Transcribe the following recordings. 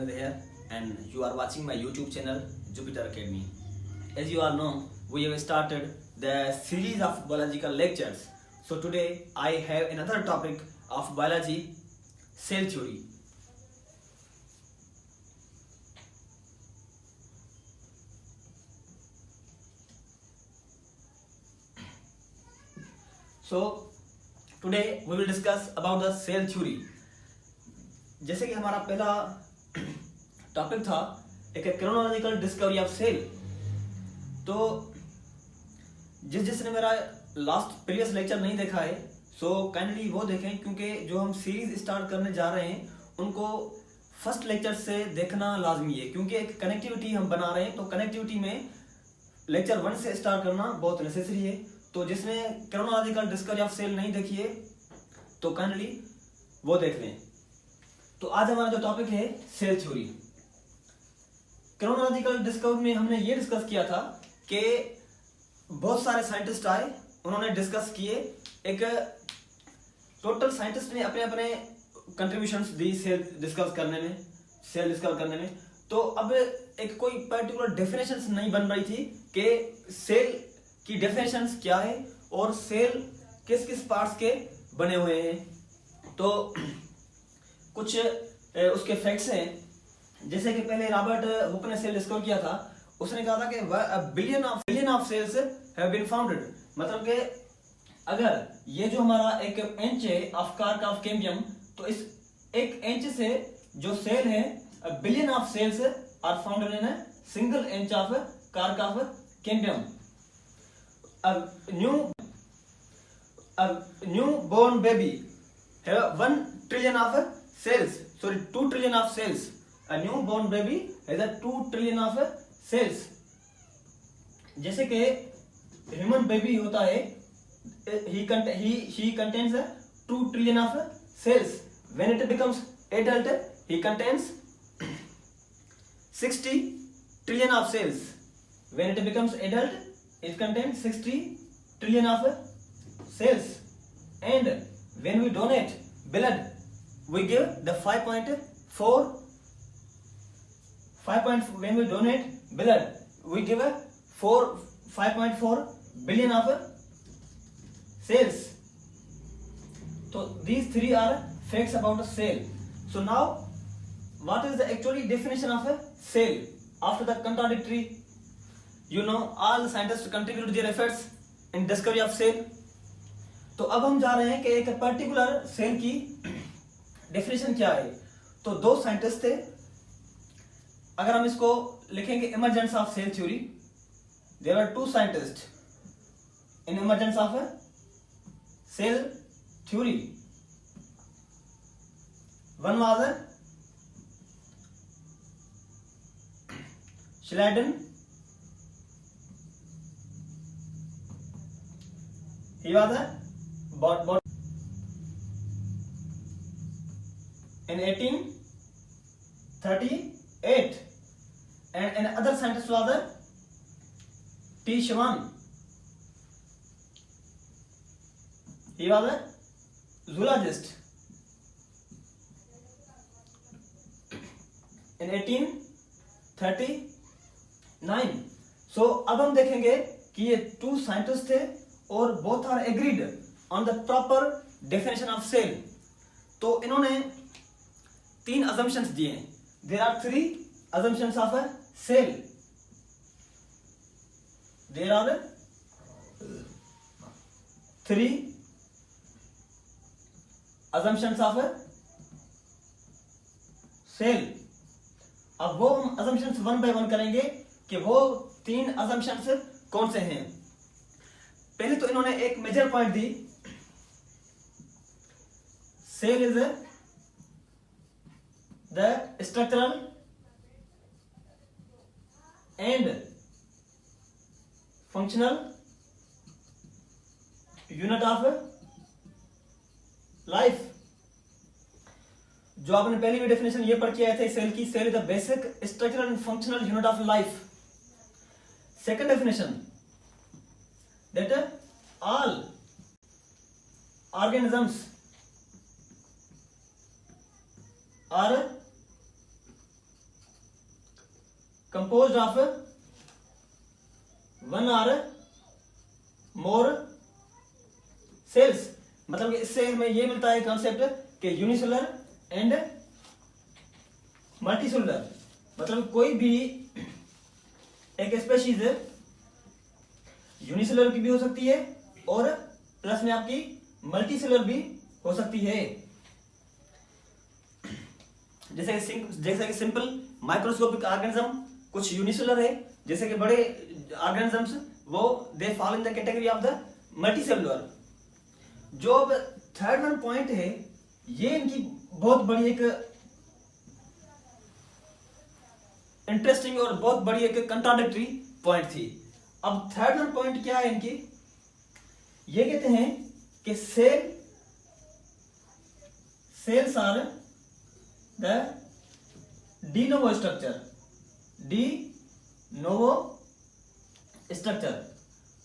Sanjay here, and you are watching my YouTube channel Jupiter Academy. As you all know, we have started the series of biological lectures. So today I have another topic of biology, cell theory. So today we will discuss about the cell theory. जैसे कि हमारा पहला topic था एक chronological discovery of cell. तो जिसने मेरा last previous lecture नहीं देखा है सो काइंडली वो देखें, क्योंकि जो हम सीरीज स्टार्ट करने जा रहे हैं उनको फर्स्ट लेक्चर से देखना लाजमी है, क्योंकि एक कनेक्टिविटी हम बना रहे हैं। तो कनेक्टिविटी में लेक्चर 1 से स्टार्ट करना बहुत नेसेसरी है। तो जिसने क्रोनोलॉजिकल डिस्कवरी ऑफ सेल नहीं देखी है तो काइंडली वो देख लें। तो आज हमारा जो टॉपिक है सेल थ्योरी। क्रोनोलॉजिकल डिस्कवरी में हमने ये डिस्कस किया था कि बहुत सारे साइंटिस्ट आए, उन्होंने डिस्कस किए, एक टोटल साइंटिस्ट ने अपने अपने कंट्रीब्यूशंस दी सेल डिस्कस करने में। तो अब एक कोई पर्टिकुलर डेफिनेशंस नहीं बन रही थी कि सेल की डेफिनेशंस क्या है और सेल किस किस पार्ट्स के बने हुए हैं। तो कुछ उसके फैक्ट्स हैं, जैसे कि पहले रॉबर्ट हुक ने सेल डिस्कवर किया था। उसने कहा था कि billion of cells have been founded, मतलब कि अगर ये जो हमारा एक इंच है ऑफ कार्क ऑफ कैम्बियम, तो इस एक इंच से जो सेल है billion of cells are founded in a single inch of cork of cambium. New born baby have 1 trillion of cells, 2 trillion of cells. A newborn baby has a 2 trillion of cells. जैसे कि human baby होता है, he contains 2 trillion of cells. When it becomes adult, he contains 60 trillion of cells. When it becomes adult, it contains 60 trillion of cells. And when we donate blood, we give the 5.4. When we donate blood, we give a 5.4 billion of cells. So these three are facts about a cell. So now, what is the actually definition of a cell? After the contradictory, all the scientists contribute their efforts in discovery of cell. तो अब हम जा रहे हैं कि एक particular cell की definition क्या है। तो 2 साइंटिस्ट थे, अगर हम इसको लिखेंगे emergence of cell theory, there are 2 scientist in emergence of cell theory. One was Schleiden, he was in 1838, and another scientist was T. Schwann. He was a zoologist. In 1839. So अब हम देखेंगे कि ये 2 साइंटिस्ट थे और both are agreed on the proper definition of cell. तो इन्होंने 3 assumptions दिए हैं। There are 3 assumptions of a cell. There are 3 assumptions of a cell. अब वो हम assumptions 1 by 1 करेंगे कि वो 3 assumptions कौन से हैं। पहले तो इन्होंने एक मेजर पॉइंट दी, cell is the structural and functional unit of life. जो आपने पहली भी डेफिनेशन ये पढ़ के आए थे सेल की, cell is the basic structural and functional unit of life. Second definition, that all organisms are composed of one or more cells. मतलब इससे हमें ये मिलता है कॉन्सेप्ट कि यूनिसेलुलर एंड मल्टीसेलुलर, मतलब कोई भी एक स्पेशीज यूनिसेलुलर की भी हो सकती है और प्लस में आपकी मल्टीसेलुलर भी हो सकती है। जैसे कि सिंपल माइक्रोस्कोपिक ऑर्गेनिज्म कुछ यूनिसेलुलर है, जैसे कि बड़े ऑर्गेनिजम्स वो they fall in the category of the multicellular. जो अब थर्ड वन पॉइंट है, ये इनकी बहुत बड़ी एक इंटरेस्टिंग और बहुत बड़ी एक कंट्राडिक्टरी पॉइंट थी। अब थर्ड वन पॉइंट क्या है इनकी, ये कहते हैं कि cells are the de novo structure.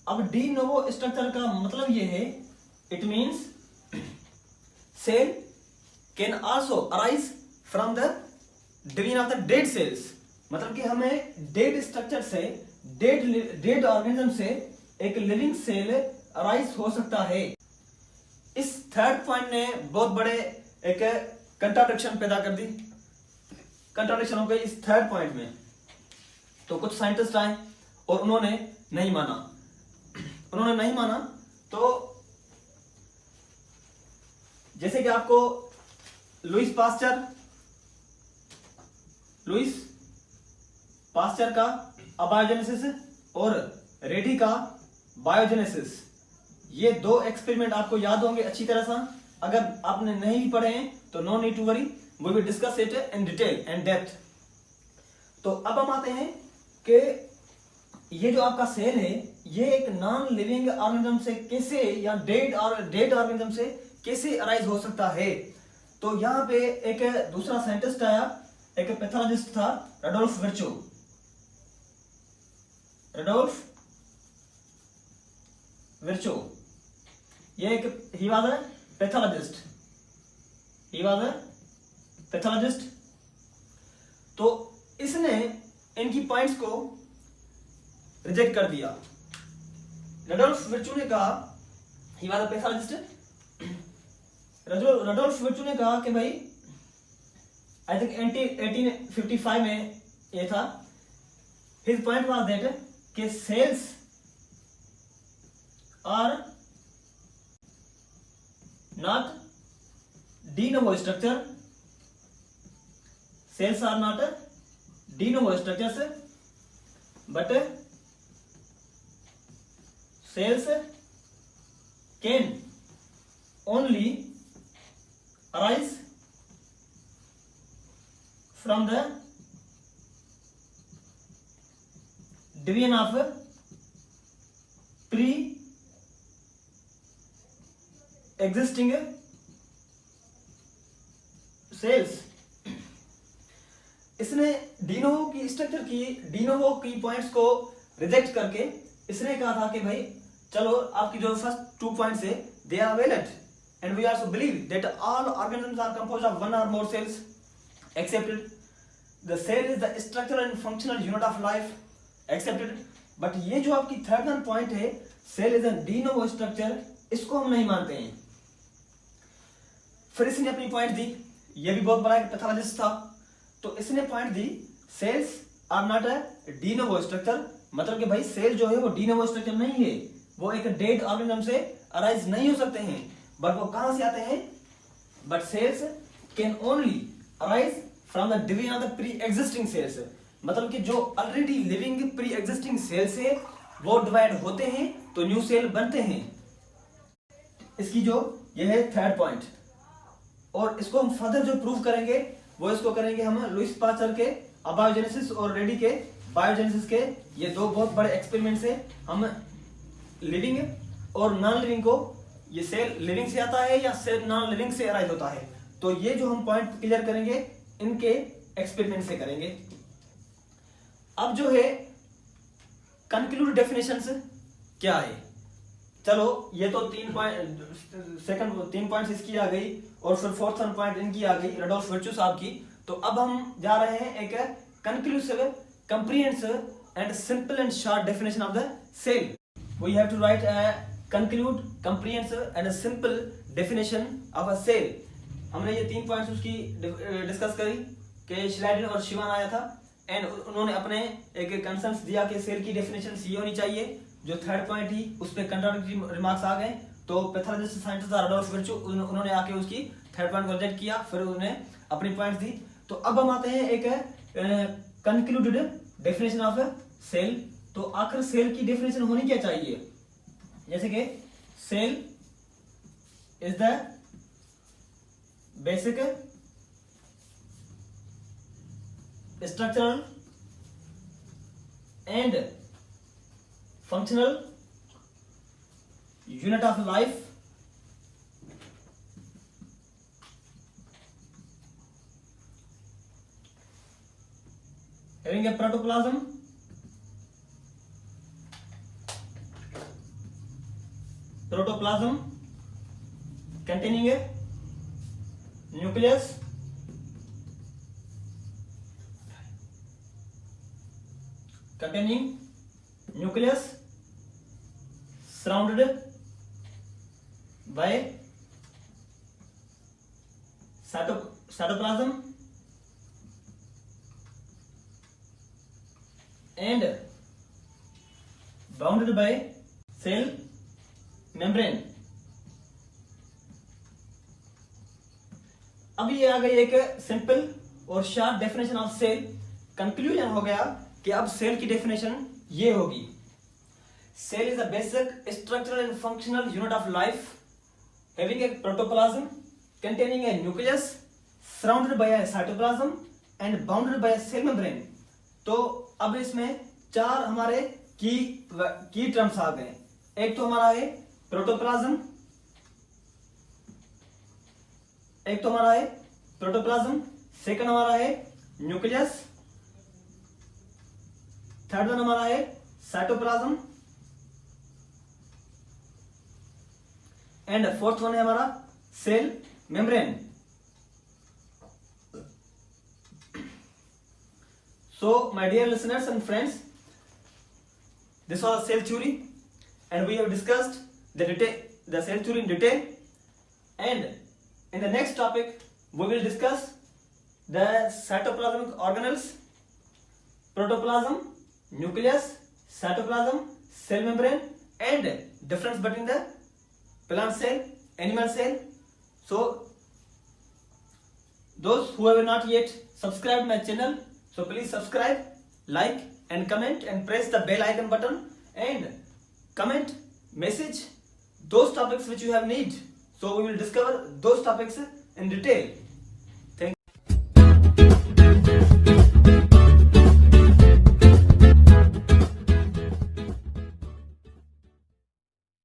अब डी नोवो स्ट्रक्चर का मतलब ये है, it means cell can also arise from the division of the dead cells. मतलब कि हमें डेड स्ट्रक्चर से, डेड ऑर्गेनिज्म से एक लिविंग सेल अराइज हो सकता है। इस थर्ड पॉइंट ने बहुत बड़े एक कंट्राडिक्शन पैदा कर दी, कंट्राडिक्शन हो गई इस थर्ड पॉइंट में। तो कुछ साइंटिस्ट आए और उन्होंने नहीं माना। तो जैसे कि आपको लुईस पास्चर का अबायोजेनेसिस और रेडी का बायोजेनेसिस, ये दो एक्सपेरिमेंट आपको याद होंगे अच्छी तरह से। अगर आपने नहीं भी पढ़े हैं तो no need to worry, we will discuss it in detail and depth. तो अब हम आते हैं कि ये जो आपका सेल है, ये एक नॉन लिविंग ऑर्गेनिज्म से कैसे, या डेड ऑर्गेनिज्म से कैसे अराइज हो सकता है। तो यहाँ पे एक दूसरा साइंटिस्ट आया, एक पैथोलॉजिस्ट था, रडोल्फ विर्चो। ये एक ही वाज अ पैथोलॉजिस्ट। तो इसने इनकी पॉइंट्स को रिजेक्ट कर दिया। रडोल्फ विर्चो ने कहा, he was a pathologist, Rudolf Virchow ने कहा कि भाई, आई थिंक 1855 में ये था, हिज पॉइंट वाज दैट कि cells are not de novo structure, cells are not de novo structures, but cells can only arise from the division of pre-existing cells। इसने डीनोवो की पॉइंट्स को रिजेक्ट करके इसने कहा था कि भाई चलो, आपकी जो फर्स्ट 2 पॉइंट्स है, they are valid and we also believe that all organisms are composed of one और more cells accepted the cell is the structural and functional unit of life accepted. But ये जो आपकी third one point है, cell is a de novo structure, इसको हम नहीं मानते हैं। फिर इसने अपनी पॉइंट दी, ये भी बहुत बड़ा एक पैथोलॉजिस्ट था। तो इसने पॉइंट दी, cells are not a de novo structure, मतलब कि भाई सेल जो है वो डी नोवो स्ट्रक्चर नहीं है, वो एक डेड ऑर्गेनिज्म से अराइज नहीं हो सकते हैं। बट वो कहां से आते हैं, but cells can only arise from the division of the pre existing cells, मतलब कि जो already living pre existing cells है वो डिवाइड होते हैं तो न्यू सेल बनते हैं। इसकी जो ये है थर्ड पॉइंट, और इसको हम फर्दर जो प्रूव करेंगे वो इसको करेंगे हम लुईस पास्चर के अबायोजेनेसिस और रेडी के बायोजेनेसिस के। ये दो बहुत बड़े एक्सपेरिमेंट से हम लिविंग और नॉन लिविंग को, ये सेल लिविंग से आता है या सेल नॉन लिविंग से अराइज होता है, तो ये जो हम पॉइंट क्लियर करेंगे इनके एक्सपेरिमेंट से करेंगे। अब जो है कंक्लूड डेफिनेशंस क्या है, चलो ये तो 3 पॉइंट्स इसकी आ गई और फिर फोर्थ पॉइंट इनकी आ गई, रडोल्फ विर्चो साहब की। तो अब हम जा रहे हैं एक conclusive comprehensive and simple and short definition of the cell. We have to write a conclude, comprehensive and a simple definition of a cell. हमने ये 3 पॉइंट्स उसकी डिस्कस करी कि श्लाइडन और शिवान आया था एंड उन्होंने अपने एक कंसर्न्स दिया कि सेल की डेफिनेशन सी होनी चाहिए. जो थर्ड पॉइंट ही उस पर कंट्राडिक्टरी रिमार्क्स आ गए तो पैथोलॉजिस्ट साइंटिस्ट रडोल्फ विर्चो उन्होंने आके उसकी थर्ड पॉइंट को रिजेक्ट किया, फिर उन्होंने अपनी पॉइंट्स दी. तो अब हम आते हैं एक कंक्लूडेड डेफिनेशन ऑफ सेल. तो आखिर सेल की डेफिनेशन होनी क्या चाहिए, जैसे कि cell is the basic structural and functional unit of life having a protoplasm containing a nucleus surrounded by cytoplasm and bounded by cell membrane. अब ये आ गई एक सिंपल और short definition of cell. Conclusion हो गया कि अब सेल की डेफिनेशन ये होगी. Cell is a basic structural and functional unit of life having a protoplasm containing a nucleus surrounded by a cytoplasm and bounded by a cell membrane. तो अब इसमें चार हमारे की टर्म्स आ गए. एक तो हमारा है प्रोटोप्लाज्म, सेकंड हमारा है न्यूक्लियस, थर्ड वन हमारा है साइटोप्लाज्म एंड फोर्थ वन है हमारा cell membrane. So my dear listeners and friends, this was cell theory and we have discussed the cell theory in detail, and in the next topic we will discuss the cytoplasmic organelles, protoplasm, nucleus, cytoplasm, cell membrane and difference between the plant cell, animal cell. So those who have not yet subscribed my channel, so please subscribe, like and comment and press the bell icon button and comment, message those topics which you have need. So we will discover those topics in detail.